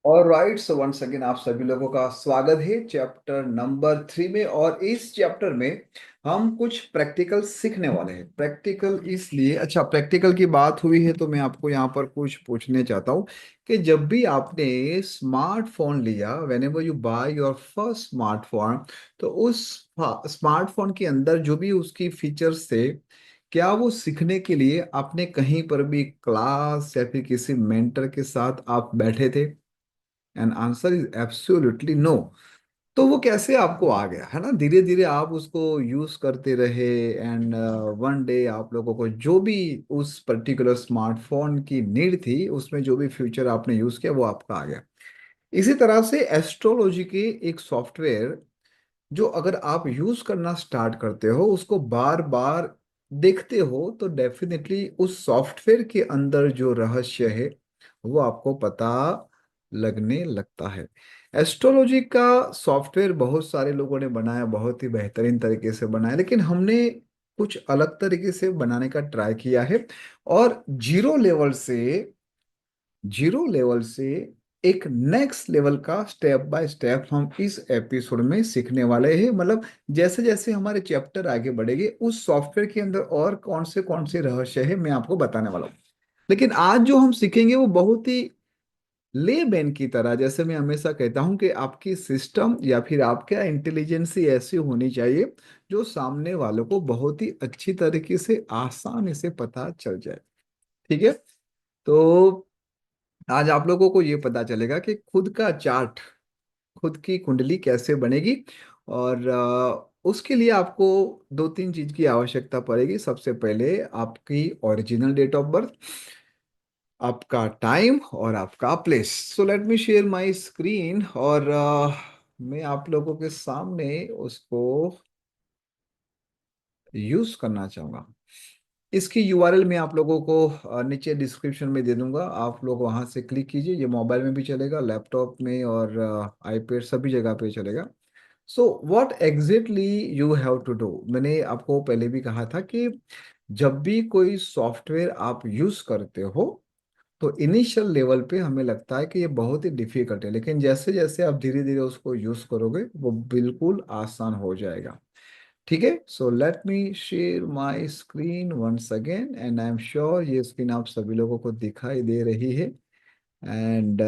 और right, so once again आप सभी लोगों का स्वागत है चैप्टर नंबर 3 में। और इस चैप्टर में हम कुछ प्रैक्टिकल सीखने वाले हैं। प्रैक्टिकल इसलिए, अच्छा प्रैक्टिकल की बात हुई है तो मैं आपको यहाँ पर कुछ पूछने चाहता हूँ कि जब भी आपने स्मार्टफोन लिया, when ever you by your first smartphone, तो उस स्मार्टफोन के अंदर जो भी उसकी फीचर्स थे, क्या वो सीखने के लिए आपने कहीं पर भी क्लास या फिर किसी मेंटर के साथ आप बैठे थे? And answer is absolutely no. तो वो कैसे आपको आ गया, है ना? धीरे धीरे आप उसको यूज करते रहे एंड वन डे आप लोगों को जो भी उस पर्टिकुलर स्मार्टफोन की नीड थी, उसमें जो भी फ्यूचर आपने यूज किया वो आपका आ गया। इसी तरह से एस्ट्रोलॉजी के एक सॉफ्टवेयर जो अगर आप यूज करना स्टार्ट करते हो, उसको बार बार देखते हो, तो डेफिनेटली उस सॉफ्टवेयर के अंदर जो रहस्य है वो आपको पता लगने लगता है। एस्ट्रोलॉजी का सॉफ्टवेयर बहुत सारे लोगों ने बनाया, बहुत ही बेहतरीन तरीके से बनाया, लेकिन हमने कुछ अलग तरीके से बनाने का ट्राई किया है। और जीरो लेवल से एक नेक्स्ट लेवल का स्टेप बाय स्टेप हम इस एपिसोड में सीखने वाले हैं। मतलब जैसे जैसे हमारे चैप्टर आगे बढ़ेंगे, उस सॉफ्टवेयर के अंदर और कौन से रहस्य है मैं आपको बताने वाला हूँ। लेकिन आज जो हम सीखेंगे वो बहुत ही ले बैन की तरह, जैसे मैं हमेशा कहता हूं कि आपकी सिस्टम या फिर आपका इंटेलिजेंस ही ऐसी होनी चाहिए जो सामने वालों को बहुत ही अच्छी तरीके से आसानी से पता चल जाए। ठीक है? तो आज आप लोगों को ये पता चलेगा कि खुद का चार्ट, खुद की कुंडली कैसे बनेगी। और उसके लिए आपको दो तीन चीज की आवश्यकता पड़ेगी। सबसे पहले आपकी ओरिजिनल डेट ऑफ बर्थ, आपका टाइम और आपका place. So let me share my screen, और मैं आप लोगों के सामने उसको यूज करना चाहूंगा। इसकी यूआरएल मैं आप लोगों को नीचे डिस्क्रिप्शन में दे दूंगा। आप लोग वहां से क्लिक कीजिए। ये मोबाइल में भी चलेगा, लैपटॉप में और आईपैड, सभी जगह पे चलेगा। So what exactly you have to do, मैंने आपको पहले भी कहा था कि जब भी कोई सॉफ्टवेयर आप यूज करते हो, तो इनिशियल लेवल पे हमें लगता है कि ये बहुत ही डिफिकल्ट है, लेकिन जैसे जैसे आप धीरे धीरे उसको यूज करोगे वो बिल्कुल आसान हो जाएगा। ठीक है? So let me share my screen once again, and I am sure ये स्क्रीन आप सभी लोगों को दिखाई दे रही है। And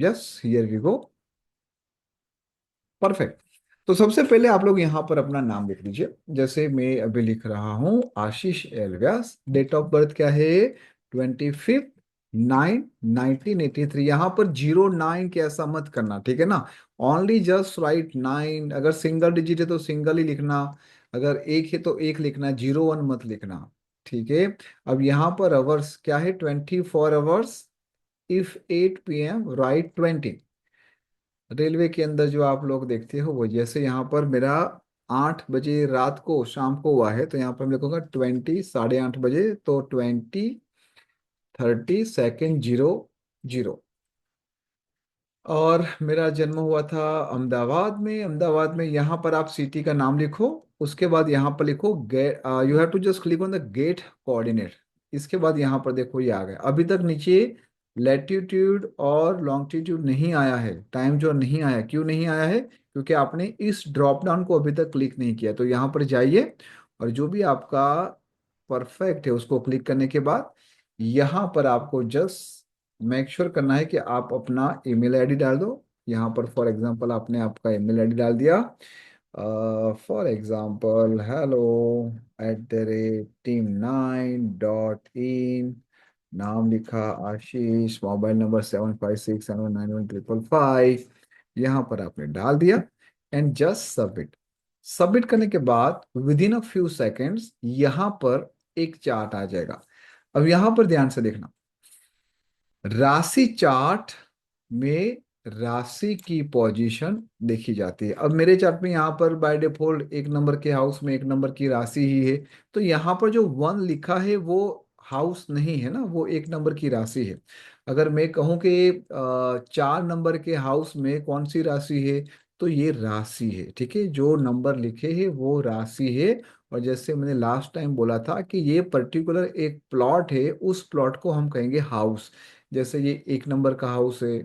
yes, here we go. Perfect. तो सबसे पहले आप लोग यहाँ पर अपना नाम लिख लीजिए। जैसे मैं अभी लिख रहा हूँ Ashish L Vyas. Date of birth क्या है? 25/9/1983। यहाँ पर 09 के ऐसा मत करना, ठीक है ना? Only just right 9। अगर सिंगल डिजिट है तो सिंगल ही लिखना, अगर एक है तो एक लिखना, 01 मत लिखना। ठीक है? अब यहाँ पर आवर्स क्या है? 24 hours. If 8 PM right 20। Railway के अंदर जो आप लोग देखते हो वो, जैसे यहाँ पर मेरा 8 बजे रात को, शाम को हुआ है, तो यहाँ पर मैं लिखूंगा 20, 8:30 बजे, तो 20:30 जीरो। और मेरा जन्म हुआ था अहमदाबाद में। अहमदाबाद में यहाँ पर आप सिटी का नाम लिखो। उसके बाद यहाँ पर लिखो get, you have to just click on the get coordinate. इसके बाद यहाँ पर देखो ये आ गया। अभी तक नीचे लैटिट्यूड और लॉन्गिट्यूड नहीं आया है, टाइम जो नहीं आया। क्यों नहीं आया है? क्योंकि आपने इस ड्रॉप डाउन को अभी तक क्लिक नहीं किया। तो यहाँ पर जाइए, और जो भी आपका परफेक्ट है उसको क्लिक करने के बाद यहाँ पर आपको जस्ट मेक श्योर करना है कि आप अपना ईमेल आईडी डाल दो। यहाँ पर फॉर एग्जांपल आपने आपका ईमेल आईडी डाल दिया। फॉर एग्जांपल हेलो @team9.in, नाम लिखा आशीष, मोबाइल नंबर 7567191555, यहाँ पर आपने डाल दिया। And just submit. सबमिट करने के बाद with in a few seconds यहाँ पर एक चार्ट आ जाएगा। अब यहाँ पर ध्यान से देखना। राशि चार्ट में राशि की पोजीशन देखी जाती है। अब मेरे चार्ट में यहाँ पर बाय डिफॉल्ट एक नंबर के हाउस में एक नंबर की राशि ही है। तो यहाँ पर जो 1 लिखा है वो हाउस नहीं है ना, वो एक नंबर की राशि है। अगर मैं कहूँ कि 4 नंबर के हाउस में कौन सी राशि है, तो ये राशि है। ठीक है? जो नंबर लिखे हैं वो राशि है। और जैसे मैंने लास्ट टाइम बोला था कि ये पर्टिकुलर एक प्लॉट है, उस प्लॉट को हम कहेंगे हाउस। जैसे ये 1 नंबर का हाउस है,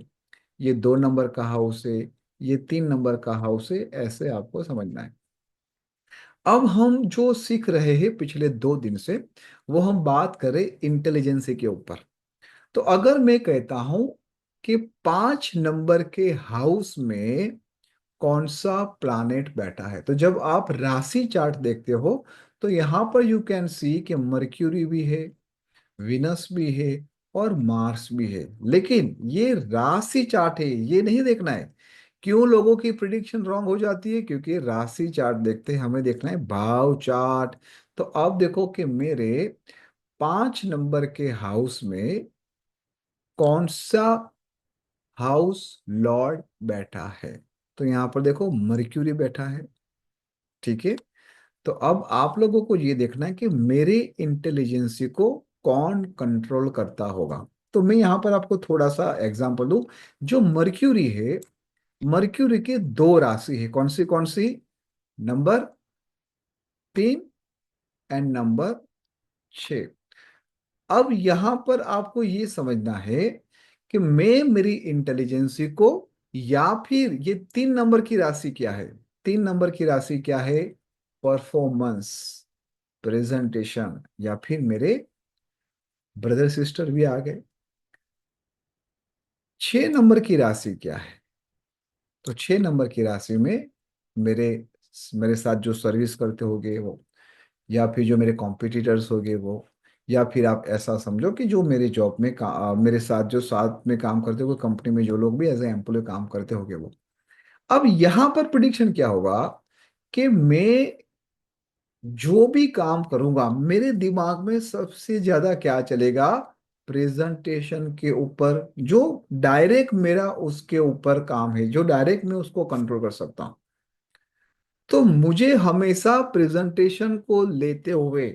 ये 2 नंबर का हाउस है, ये 3 नंबर का हाउस है, ऐसे आपको समझना है। अब हम जो सीख रहे हैं पिछले 2 दिन से, वो हम बात करें इंटेलिजेंसी के ऊपर। तो अगर मैं कहता हूं कि 5 नंबर के हाउस में कौन सा प्लैनेट बैठा है, तो जब आप राशि चार्ट देखते हो तो यहां पर यू कैन सी कि मर्क्यूरी भी है, विनस भी है और मार्स भी है। लेकिन ये राशि चार्ट है, ये नहीं देखना है। क्यों लोगों की प्रिडिक्शन रॉन्ग हो जाती है? क्योंकि राशि चार्ट देखते हैं, हमें देखना है भाव चार्ट। तो अब देखो कि मेरे 5 नंबर के हाउस में कौन सा हाउस लॉर्ड बैठा है। तो यहां पर देखो मर्क्यूरी बैठा है, ठीक है। तो अब आप लोगों को ये देखना है कि मेरी इंटेलिजेंसी को कौन कंट्रोल करता होगा। तो मैं यहां पर आपको थोड़ा सा एग्जांपल दूं। जो मर्क्यूरी है, मर्क्यूरी के 2 राशि है, कौन सी? Number 3 and number 6। अब यहां पर आपको ये समझना है कि मैं मेरी इंटेलिजेंसी को, या फिर ये 3 नंबर की राशि क्या है? 3 नंबर की राशि क्या है? परफॉर्मेंस, प्रेजेंटेशन, या फिर मेरे ब्रदर सिस्टर भी आ गए। 6 नंबर की राशि क्या है? तो 6 नंबर की राशि में मेरे मेरे साथ जो सर्विस करते होंगे वो, या फिर जो मेरे कॉम्पिटिटर्स होंगे वो, या फिर आप ऐसा समझो कि जो मेरे जॉब में मेरे साथ जो साथ में काम करते होंगे कंपनी में, जो लोग भी एज ए एम्प्लॉय काम करते होंगे वो। अब यहां पर प्रिडिक्शन क्या होगा कि मैं जो भी काम करूंगा मेरे दिमाग में सबसे ज्यादा क्या चलेगा? प्रेजेंटेशन के ऊपर, जो डायरेक्ट मेरा उसके ऊपर काम है, जो डायरेक्ट मैं उसको कंट्रोल कर सकता हूं। तो मुझे हमेशा प्रेजेंटेशन को लेते हुए,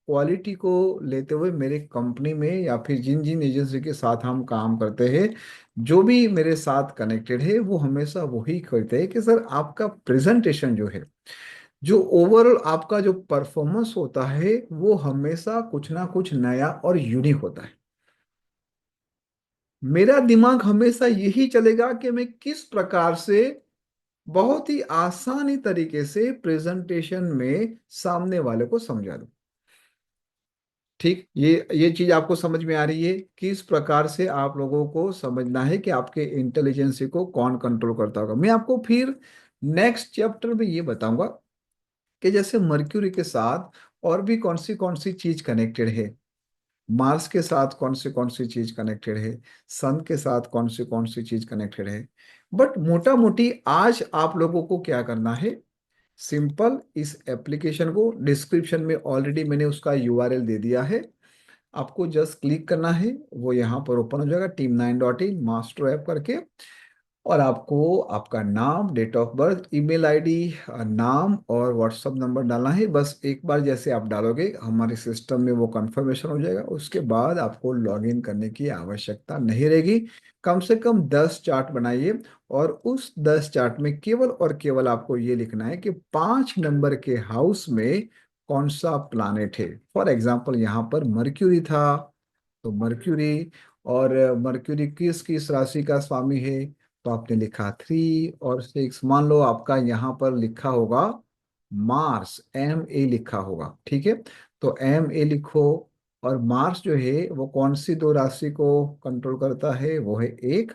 क्वालिटी को लेते हुए, मेरे कंपनी में या फिर जिन जिन एजेंसी के साथ हम काम करते हैं, जो भी मेरे साथ कनेक्टेड है, वो हमेशा वही कहते हैं कि सर आपका प्रेजेंटेशन जो है, जो ओवरऑल आपका जो परफॉर्मेंस होता है, वो हमेशा कुछ ना कुछ नया और यूनिक होता है। मेरा दिमाग हमेशा यही चलेगा कि मैं किस प्रकार से बहुत ही आसानी तरीके से प्रेजेंटेशन में सामने वाले को समझा दूं। ठीक, ये चीज आपको समझ में आ रही है? किस प्रकार से आप लोगों को समझना है कि आपके इंटेलिजेंसी को कौन कंट्रोल करता होगा। मैं आपको फिर नेक्स्ट चैप्टर में ये बताऊंगा कि जैसे मर्क्यूरी के साथ और भी कौन सी चीज कनेक्टेड है, मार्स के साथ कौन सी चीज कनेक्टेड है, सन के साथ कौन सी चीज कनेक्टेड है। बट मोटा मोटी आज आप लोगों को क्या करना है? सिंपल इस एप्लीकेशन को, डिस्क्रिप्शन में ऑलरेडी मैंने उसका यूआरएल दे दिया है, आपको जस्ट क्लिक करना है, वो यहाँ पर ओपन हो जाएगा, team9.in मास्टर ऐप करके। और आपको आपका नाम, date of birth, email ID, नाम और व्हाट्सएप नंबर डालना है। बस एक बार जैसे आप डालोगे हमारे सिस्टम में वो कंफर्मेशन हो जाएगा, उसके बाद आपको लॉगिन करने की आवश्यकता नहीं रहेगी। कम से कम 10 चार्ट बनाइए, और उस 10 चार्ट में केवल और केवल आपको ये लिखना है कि 5 नंबर के हाउस में कौन सा प्लानेट है। फॉर एग्जाम्पल यहाँ पर मर्क्यूरी था, तो मर्क्यूरी, और मर्क्यूरी किस किस राशि का स्वामी है? तो आपने लिखा 3 और 6। मान लो आपका यहाँ पर लिखा होगा मार्स, MA लिखा होगा, ठीक है। तो MA लिखो। और मार्स जो है वो कौन सी 2 राशि को कंट्रोल करता है? वो है 1,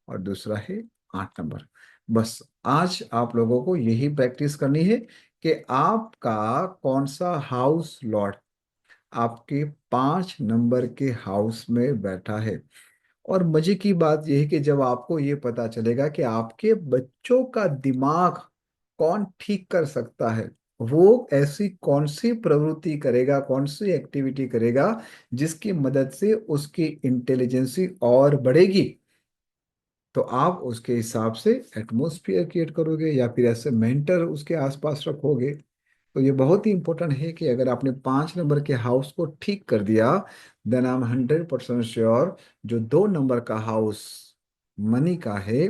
और दूसरा है 8 नंबर। बस आज आप लोगों को यही प्रैक्टिस करनी है कि आपका कौन सा हाउस लॉर्ड आपके 5 नंबर के हाउस में बैठा है। और मजे की बात यह है कि जब आपको ये पता चलेगा कि आपके बच्चों का दिमाग कौन ठीक कर सकता है, वो ऐसी कौन सी प्रवृत्ति करेगा, कौन सी एक्टिविटी करेगा जिसकी मदद से उसकी इंटेलिजेंसी और बढ़ेगी, तो आप उसके हिसाब से एटमॉस्फेयर क्रिएट करोगे, या फिर ऐसे मेंटर उसके आसपास रखोगे। तो ये बहुत ही इंपॉर्टेंट है कि अगर आपने 5 नंबर के हाउस को ठीक कर दिया, देन आई एम 100% श्योर जो 2 नंबर का हाउस मनी का है,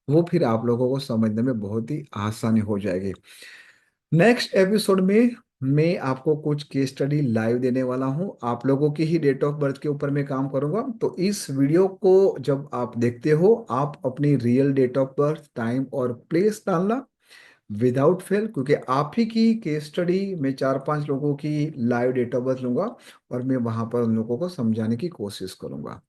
वो फिर आप लोगों को समझने में बहुत ही आसानी हो जाएगी। नेक्स्ट एपिसोड में मैं आपको कुछ केस स्टडी लाइव देने वाला हूं, आप लोगों की ही डेट ऑफ बर्थ के ऊपर मैं काम करूंगा। तो इस वीडियो को जब आप देखते हो, आप अपनी real date of birth, time और प्लेस डालना विदाउट फेल, क्योंकि आप ही की केस स्टडी में 4-5 लोगों की लाइव डेट ऑफ बर्थ लूंगा और मैं वहां पर उन लोगों को समझाने की कोशिश करूंगा।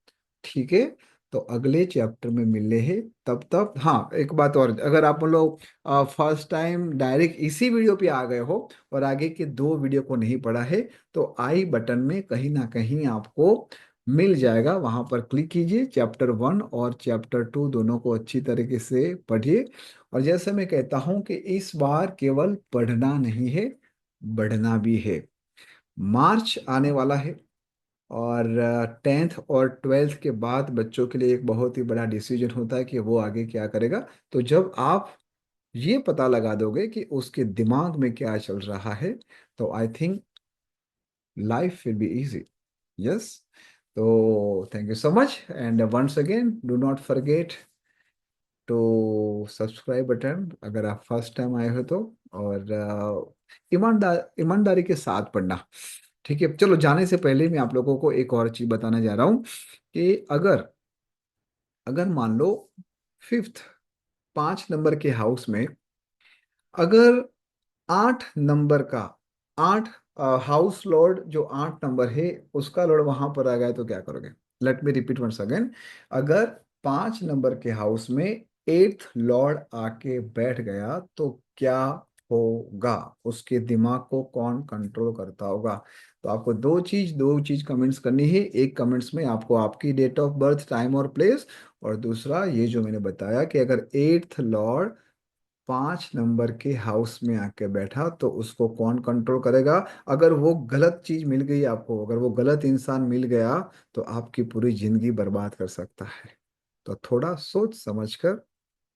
ठीक है, तो अगले चैप्टर में मिलने हैं। तब तक हाँ, एक बात और, अगर आप लोग फर्स्ट टाइम डायरेक्ट इसी वीडियो पे आ गए हो और आगे के 2 वीडियो को नहीं पढ़ा है, तो आई बटन में कहीं ना कहीं आपको मिल जाएगा, वहां पर क्लिक कीजिए। चैप्टर 1 और चैप्टर 2 दोनों को अच्छी तरीके से पढ़िए। और जैसे मैं कहता हूं कि इस बार केवल पढ़ना नहीं है, बढ़ना भी है। मार्च आने वाला है और 10th और 12th के बाद बच्चों के लिए एक बहुत ही बड़ा डिसीजन होता है कि वो आगे क्या करेगा। तो जब आप ये पता लगा दोगे कि उसके दिमाग में क्या चल रहा है, तो I think life will be easy. Yes, तो thank you so much and once again do not forget to subscribe button अगर आप फर्स्ट टाइम आए हो तो। और ईमानदारी के साथ पढ़ना। ठीक है, चलो जाने से पहले मैं आप लोगों को एक और चीज बताने जा रहा हूँ कि अगर अगर मान लो फिफ्थ 5 नंबर के हाउस में, अगर 8 नंबर का, 8 हाउस लॉर्ड जो 8 नंबर है उसका लॉर्ड वहां पर आ गया तो क्या करोगे? Let me repeat once again. अगर 5 नंबर के हाउस में 8th लॉर्ड आके बैठ गया तो क्या होगा? उसके दिमाग को कौन कंट्रोल करता होगा? तो आपको दो चीज कमेंट्स करनी है। एक कमेंट्स में आपको आपकी डेट ऑफ बर्थ, टाइम और प्लेस, और दूसरा ये जो मैंने बताया कि अगर 8th लॉर्ड 5 नंबर के हाउस में आके बैठा तो उसको कौन कंट्रोल करेगा। अगर वो गलत चीज मिल गई आपको, अगर वो गलत इंसान मिल गया, तो आपकी पूरी जिंदगी बर्बाद कर सकता है। तो थोड़ा सोच समझ कर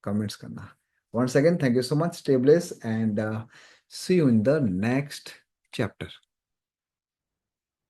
कमेंट्स करना। Once again thank you so much, stay blessed and see you in the next chapter.